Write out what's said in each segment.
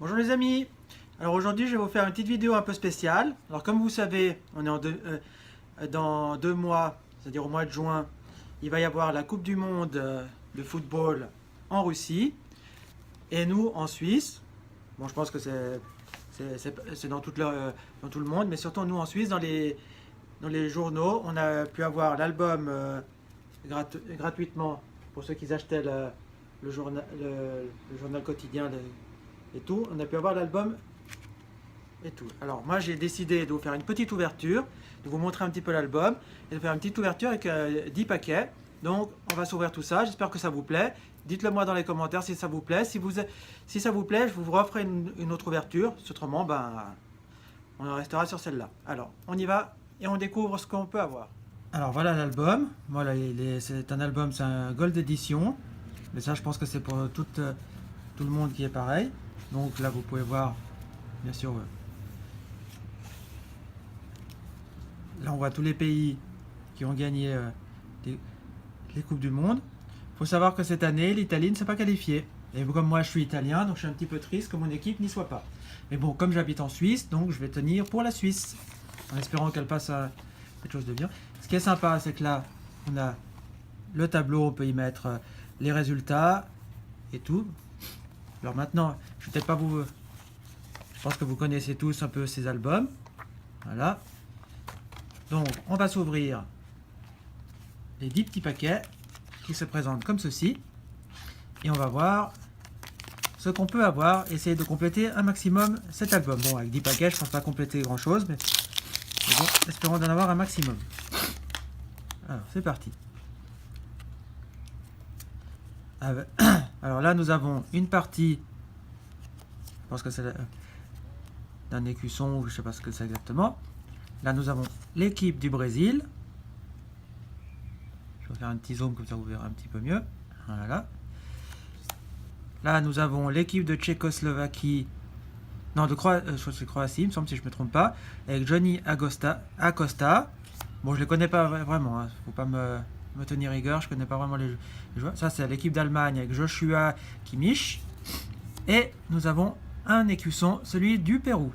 Bonjour les amis. Alors aujourd'hui je vais vous faire une petite vidéo un peu spéciale. Alors comme vous savez, on est dans 2 mois, c'est-à-dire au mois de juin, il va y avoir la Coupe du Monde de football en Russie et nous en Suisse. Bon, je pense que c'est dans dans tout le monde, mais surtout nous en Suisse, dans les journaux, on a pu avoir l'album gratuitement pour ceux qui achetaient le journal quotidien et tout. On a pu avoir l'album et tout. Alors moi j'ai décidé de vous faire une petite ouverture, de vous montrer un petit peu l'album et de faire une petite ouverture avec 10 paquets. Donc on va s'ouvrir tout ça, j'espère que ça vous plaît. Dites-le moi dans les commentaires si ça vous plaît. Si ça vous plaît, je vous referai une autre ouverture. Autrement, on restera sur celle-là. Alors on y va et on découvre ce qu'on peut avoir. Alors voilà l'album. Voilà, c'est un album, c'est un Gold Edition. Mais ça je pense que c'est pour tout le monde qui est pareil. Donc là vous pouvez voir, bien sûr, là on voit tous les pays qui ont gagné les Coupes du Monde. Il faut savoir que cette année l'Italie ne s'est pas qualifiée. Et comme moi je suis italien, donc je suis un petit peu triste que mon équipe n'y soit pas. Mais bon, comme j'habite en Suisse, donc je vais tenir pour la Suisse, en espérant qu'elle passe à quelque chose de bien. Ce qui est sympa, c'est que là on a le tableau, on peut y mettre les résultats et tout. Alors maintenant, je vais peut-être pas vous... Je pense que vous connaissez tous un peu ces albums. Voilà. Donc, on va s'ouvrir les 10 petits paquets qui se présentent comme ceci. Et on va voir ce qu'on peut avoir. Essayer de compléter un maximum cet album. Bon, avec 10 paquets, je ne pense pas compléter grand-chose, mais bon, espérons d'en avoir un maximum. Alors, c'est parti. Alors là, nous avons une partie, je pense que c'est d'un écusson, ou je ne sais pas ce que c'est exactement. Là, nous avons l'équipe du Brésil. Je vais faire un petit zoom, comme ça vous verrez un petit peu mieux. Voilà. Là, nous avons l'équipe de Tchécoslovaquie. Non, je crois que c'est Croatie, il me semble, si je ne me trompe pas. Avec Johnny Acosta. Bon, je ne les connais pas vraiment. Faut pas me tenir rigueur, je connais pas vraiment les joueurs. Ça, c'est l'équipe d'Allemagne avec Joshua Kimmich. Et nous avons un écusson, celui du Pérou.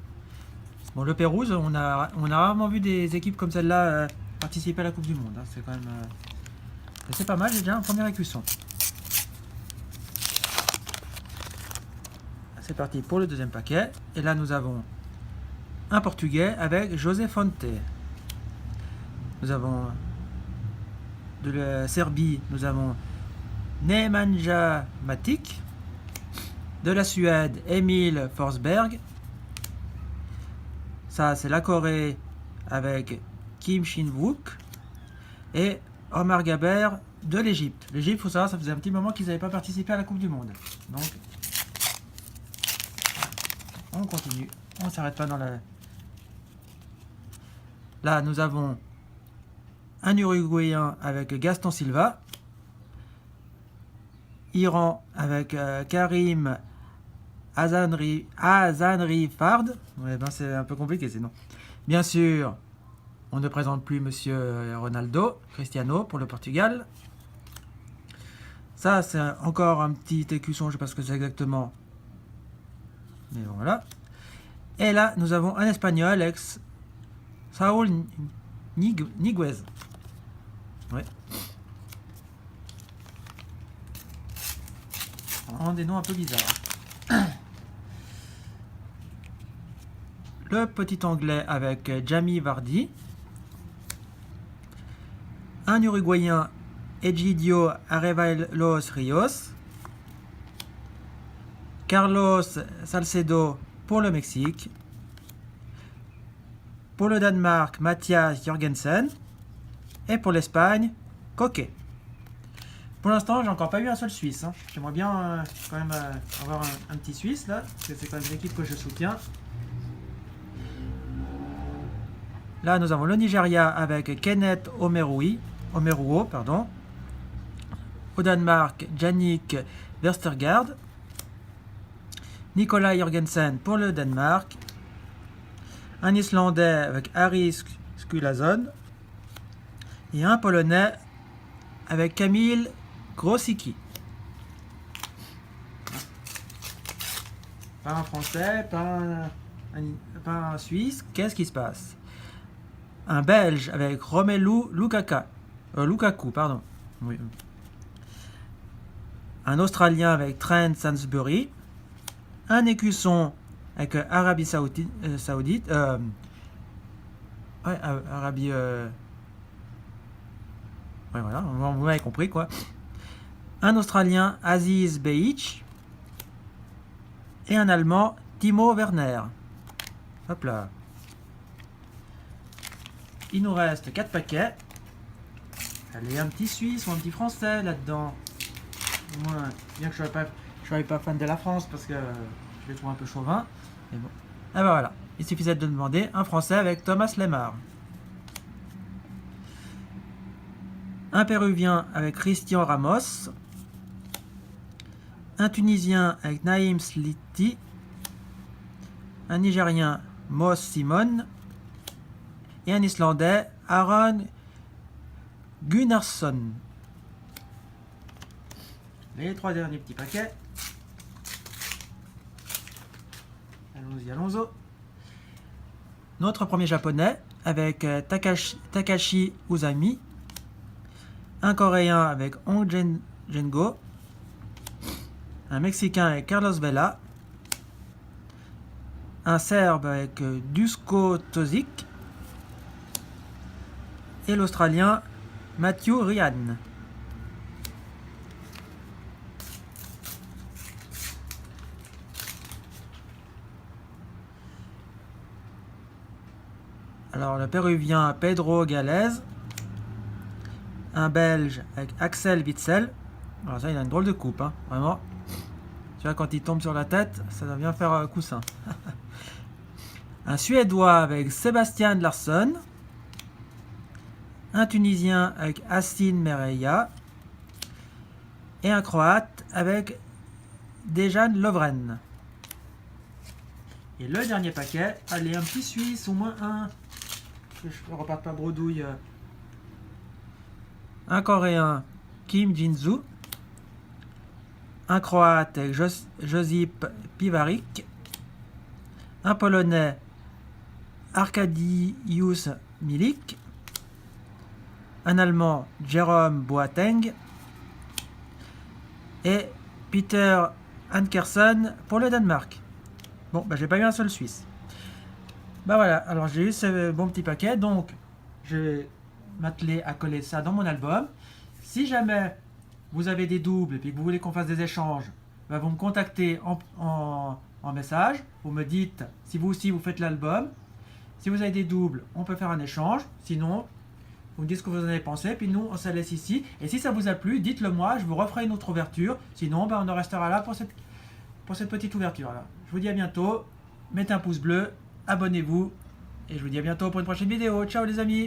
Bon, le Pérou, on a rarement vu des équipes comme celle-là participer à la Coupe du Monde. C'est quand même... c'est pas mal, j'ai déjà un premier écusson. C'est parti pour le deuxième paquet. Et là, nous avons un Portugais avec José Fonte. Nous avons... De la Serbie, nous avons Nemanja Matic. De la Suède, Emil Forsberg. Ça, c'est la Corée avec Kim Shin-wook. Et Omar Gaber de l'Égypte. L'Égypte, il faut savoir, ça faisait un petit moment qu'ils n'avaient pas participé à la Coupe du Monde. Donc, on continue. On ne s'arrête pas dans la... Là, nous avons un Uruguayen avec Gaston Silva. Iran avec Karim Azanrifard. Ouais, ben c'est un peu compliqué sinon. Bien sûr, on ne présente plus Monsieur Ronaldo, Cristiano pour le Portugal. Ça, c'est encore un petit écusson, je ne sais pas ce que c'est exactement. Mais voilà. Et là, nous avons un Espagnol, ex Saúl Ñíguez. Ouais. Vraiment des noms un peu bizarres. Le petit anglais avec Jamie Vardy. Un Uruguayen, Egidio Arevalos Rios. Carlos Salcedo pour le Mexique. Pour le Danemark, Mathias Jorgensen. Et pour l'Espagne, Coquet. Pour l'instant, j'ai encore pas eu un seul Suisse. Hein. J'aimerais bien quand même avoir un petit Suisse là, parce que c'est quand même une équipe que je soutiens. Là, nous avons le Nigeria avec Kenneth Omeruo, pardon. Au Danemark, Jannik Vestergaard. Nicolas Jorgensen pour le Danemark. Un Islandais avec Harry Skulason. Et un Polonais avec Kamil Grosicki. pas un Français, pas un Suisse. Qu'est-ce qui se passe? Un Belge avec Romelu Lukaku, pardon. Oui. Un Australien avec Trent Sainsbury. Un Écusson avec Arabie Saoudite. Arabie. Ouais, voilà, vous m'avez compris quoi. Un Australien, Aziz Behich. Et un Allemand, Timo Werner. Hop là. Il nous reste 4 paquets. Allez, un petit Suisse ou un petit Français là-dedans. Moi, bien que je ne sois pas fan de la France parce que je les trouve un peu chauvin. Mais bon. Ah bah voilà. Il suffisait de demander un Français avec Thomas Lemar. Un Péruvien avec Christian Ramos. Un Tunisien avec Naïm Sliti. Un Nigérien, Moss Simon. Et un Islandais, Aaron Gunnarsson. Les 3 derniers petits paquets. Allons-y. Notre premier japonais avec Takashi Uzami. Un coréen avec Hong Jengo. Un mexicain avec Carlos Vela. Un serbe avec Dusko Tozic. Et l'australien Matthew Ryan. Alors le péruvien Pedro Galez, un belge avec Axel Witsel. Alors ça il a une drôle de coupe, hein, vraiment. Tu vois quand il tombe sur la tête, ça doit bien faire coussin. Un suédois avec Sébastien Larsson. Un tunisien avec Hassan Mereya. Et un croate avec Dejan Lovren. Et le dernier paquet, allez un petit Suisse, au moins un. Je ne reparte pas bredouille. Un coréen, Kim Jin-soo. Un croate avec Josip Pivarik. Un polonais, Arkadiusz Milik. Un allemand, Jerome Boateng. Et Peter Ankersen pour le Danemark. Bon, bah j'ai pas eu un seul Suisse. Bah voilà, alors j'ai eu ce bon petit paquet, donc je vais m'atteler à coller ça dans mon album. Si jamais vous avez des doubles et puis que vous voulez qu'on fasse des échanges, bah vous me contactez en message, vous me dites si vous aussi vous faites l'album. Si vous avez des doubles, on peut faire un échange, sinon vous me dites ce que vous en avez pensé, puis nous on se laisse ici. Et si ça vous a plu, dites-le moi, je vous referai une autre ouverture, sinon bah, on en restera là pour cette petite ouverture là. Je vous dis à bientôt, mettez un pouce bleu, abonnez-vous et je vous dis à bientôt pour une prochaine vidéo. Ciao les amis!